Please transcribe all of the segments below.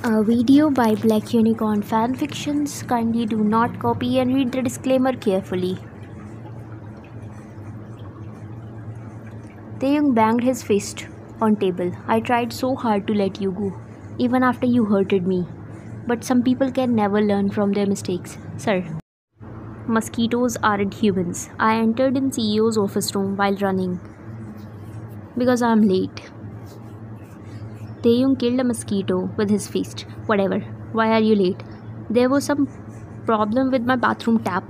A video by Black Unicorn Fanfictions. Kindly do not copy and read the disclaimer carefully. Taeyong banged his fist on table. I tried so hard to let you go, even after you hurted me. But some people can never learn from their mistakes. Sir, mosquitoes aren't humans. I entered in CEO's office room while running because I'm late. Taeyong killed a mosquito with his fist. Whatever. Why are you late? There was some problem with my bathroom tap.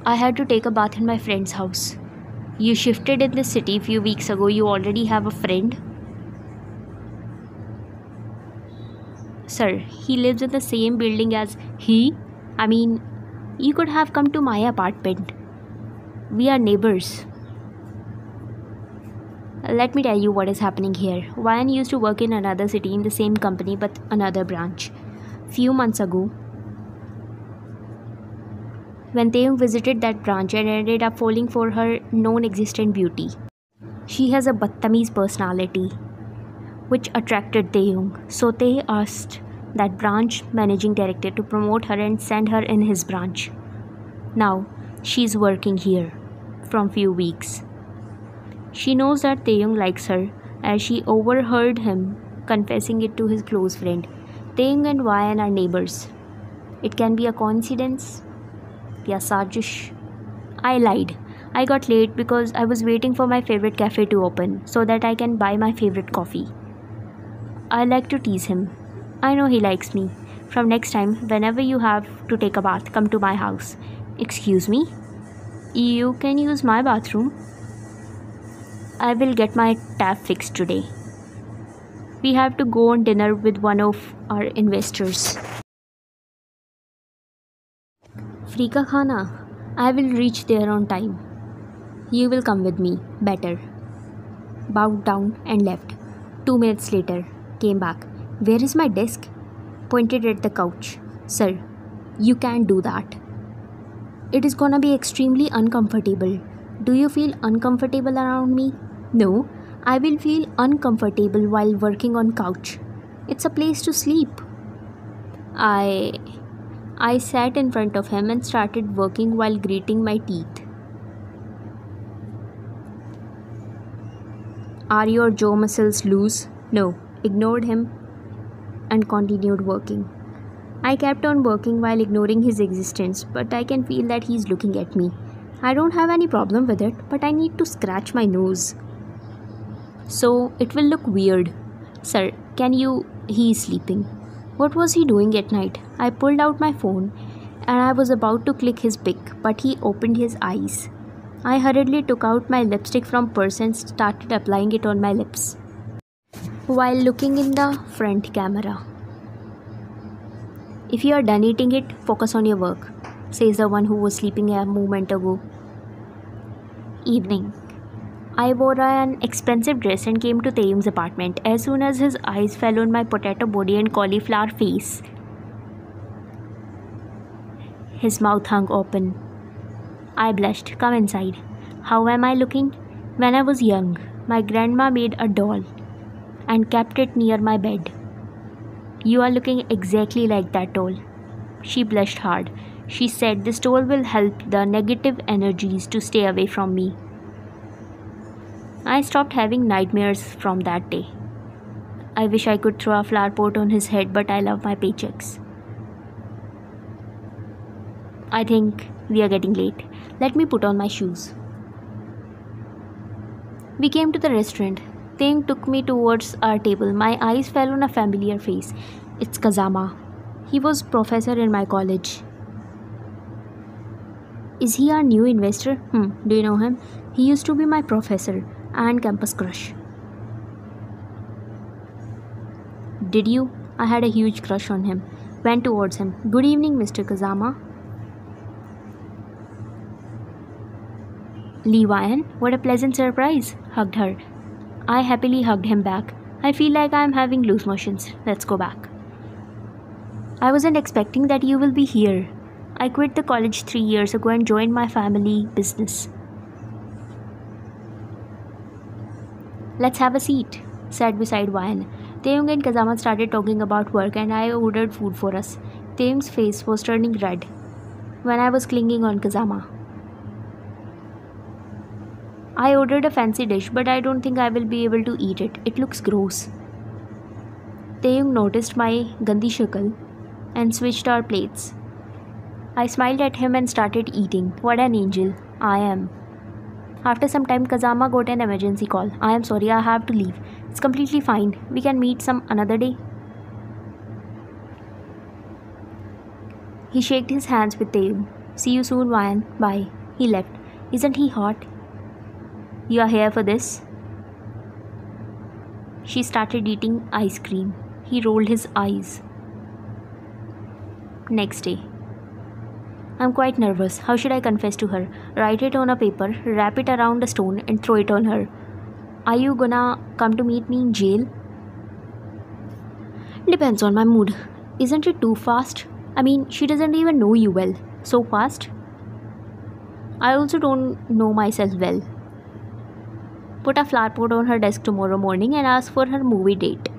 I had to take a bath in my friend's house. You shifted in this city a few weeks ago. You already have a friend? Sir, he lives in the same building as he? I mean, you could have come to my apartment. We are neighbors. Let me tell you what is happening here. Ryan used to work in another city in the same company but another branch. Few months ago, when Taeyong visited that branch and ended up falling for her non-existent beauty. She has a battamiz personality, which attracted Taeyong. So Tae asked that branch managing director to promote her and send her in his branch. Now, she's working here from few weeks. She knows that Taeyong likes her as she overheard him confessing it to his close friend. Taeyong and Ryan are neighbors. It can be a coincidence. Ya sajish. I lied. I got late because I was waiting for my favorite cafe to open so that I can buy my favorite coffee. I like to tease him. I know he likes me. From next time, whenever you have to take a bath, come to my house. Excuse me? You can use my bathroom. I will get my tap fixed today. We have to go on dinner with one of our investors. Frika Khana, I will reach there on time. You will come with me. Better. Bowed down and left. 2 minutes later, came back. Where is my desk? Pointed at the couch. Sir, you can't do that. It is gonna be extremely uncomfortable. Do you feel uncomfortable around me? No, I will feel uncomfortable while working on couch. It's a place to sleep. I sat in front of him and started working while grating my teeth. Are your jaw muscles loose? No, ignored him and continued working. I kept on working while ignoring his existence, but I can feel that he's looking at me. I don't have any problem with it, but I need to scratch my nose. So it will look weird. Sir, he is sleeping. What was he doing at night? I pulled out my phone and I was about to click his pic, but he opened his eyes. I hurriedly took out my lipstick from purse and started applying it on my lips while looking in the front camera. If you are done eating it, focus on your work, says the one who was sleeping a moment ago. Evening. I wore an expensive dress and came to Taeyong's apartment. As soon as his eyes fell on my potato body and cauliflower face, his mouth hung open. I blushed. Come inside. How am I looking? When I was young, my grandma made a doll and kept it near my bed. You are looking exactly like that doll. She blushed hard. She said this doll will help the negative energies to stay away from me. I stopped having nightmares from that day. I wish I could throw a flower pot on his head, but I love my paychecks. I think we are getting late. Let me put on my shoes. We came to the restaurant. Taeyong took me towards our table. My eyes fell on a familiar face. It's Kazama. He was professor in my college. Is he our new investor? Do you know him? He used to be my professor and campus crush. Did you? I had a huge crush on him. Went towards him. Good evening, Mr. Kazama. Lee Ryan, what a pleasant surprise. Hugged her. I happily hugged him back. I feel like I am having loose motions. Let's go back. I wasn't expecting that you will be here. I quit the college 3 years ago and joined my family business. Let's have a seat, sat beside Ryan. Taeyong and Kazama started talking about work and I ordered food for us. Taeyong's face was turning red when I was clinging on Kazama. I ordered a fancy dish, but I don't think I will be able to eat it. It looks gross. Taeyong noticed my gandhi shakal and switched our plates. I smiled at him and started eating. What an angel I am. After some time, Kazama got an emergency call. I am sorry, I have to leave. It's completely fine. We can meet some another day. He shook his hands with Taeyong. See you soon, Ryan. Bye. He left. Isn't he hot? You are here for this? She started eating ice cream. He rolled his eyes. Next day. I'm quite nervous. How should I confess to her? Write it on a paper, wrap it around a stone, and throw it on her. Are you gonna come to meet me in jail? Depends on my mood. Isn't it too fast? I mean, she doesn't even know you well. So fast? I also don't know myself well. Put a flower pot on her desk tomorrow morning and ask for her movie date.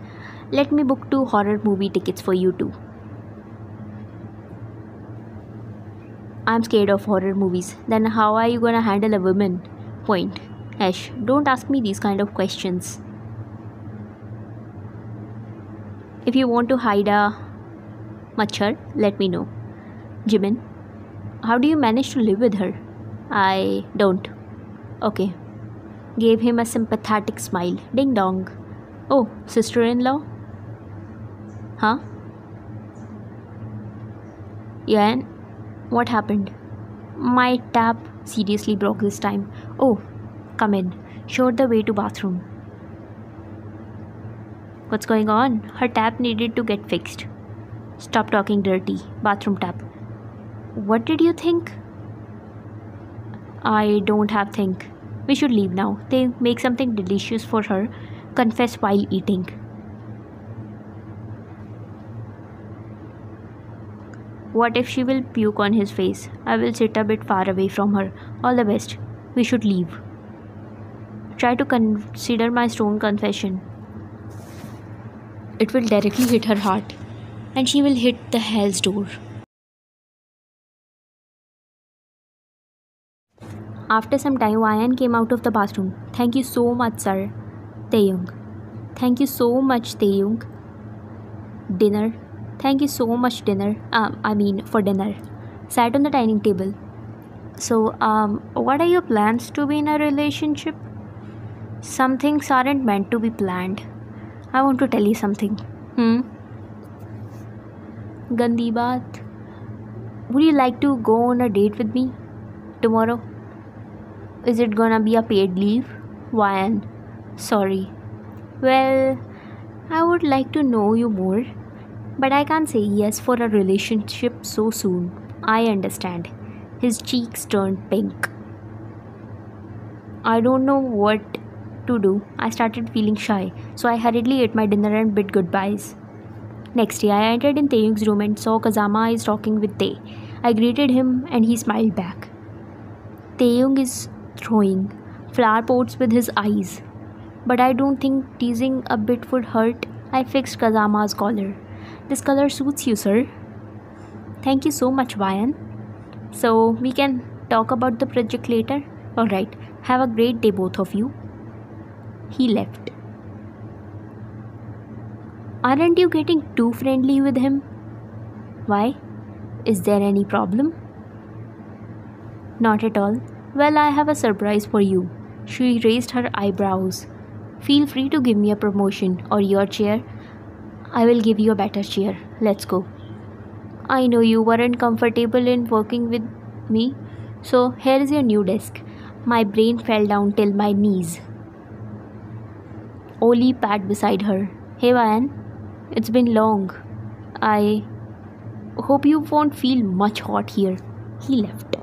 Let me book 2 horror movie tickets for you too. I'm scared of horror movies. Then how are you gonna handle a woman? Point. Ash, don't ask me these kind of questions. If you want to hide a machhar, let me know. Jimin, how do you manage to live with her? I don't. Okay. Gave him a sympathetic smile. Ding dong. Oh, sister-in-law? Huh? Yeah, and what happened? My tap seriously broke this time. Oh, come in. Showed the way to bathroom. What's going on? Her tap needed to get fixed. Stop talking dirty. Bathroom tap. What did you think? I don't have think. We should leave now. They make something delicious for her. Confess while eating. What if she will puke on his face? I will sit a bit far away from her. All the best. We should leave. Try to consider my stone confession. It will directly hit her heart. And she will hit the hell's door. After some time, Ryan came out of the bathroom. Thank you so much, sir. Taeyong. Thank you so much, Taeyong. Dinner. Thank you so much, dinner. For dinner. Sat on the dining table. So, what are your plans to be in a relationship? Some things aren't meant to be planned. I want to tell you something. Gandhi baat. Would you like to go on a date with me tomorrow? Is it gonna be a paid leave? Ryan. Sorry. Well, I would like to know you more. But I can't say yes for a relationship so soon. I understand. His cheeks turned pink. I don't know what to do. I started feeling shy, so I hurriedly ate my dinner and bid goodbyes. Next day, I entered in Taeyong's room and saw Kazama is talking with Tae. I greeted him and he smiled back. Taeyong is throwing flower pots with his eyes. But I don't think teasing a bit would hurt. I fixed Kazama's collar. This color suits you, sir. Thank you so much, Ryan. So, we can talk about the project later? Alright, have a great day, both of you. He left. Aren't you getting too friendly with him? Why? Is there any problem? Not at all. Well, I have a surprise for you. She raised her eyebrows. Feel free to give me a promotion or your chair. I will give you a better chair. Let's go. I know you weren't comfortable in working with me, so here is your new desk. My brain fell down till my knees. Oli pat beside her. Hey Ryan, it's been long. I hope you won't feel much hot here. He left.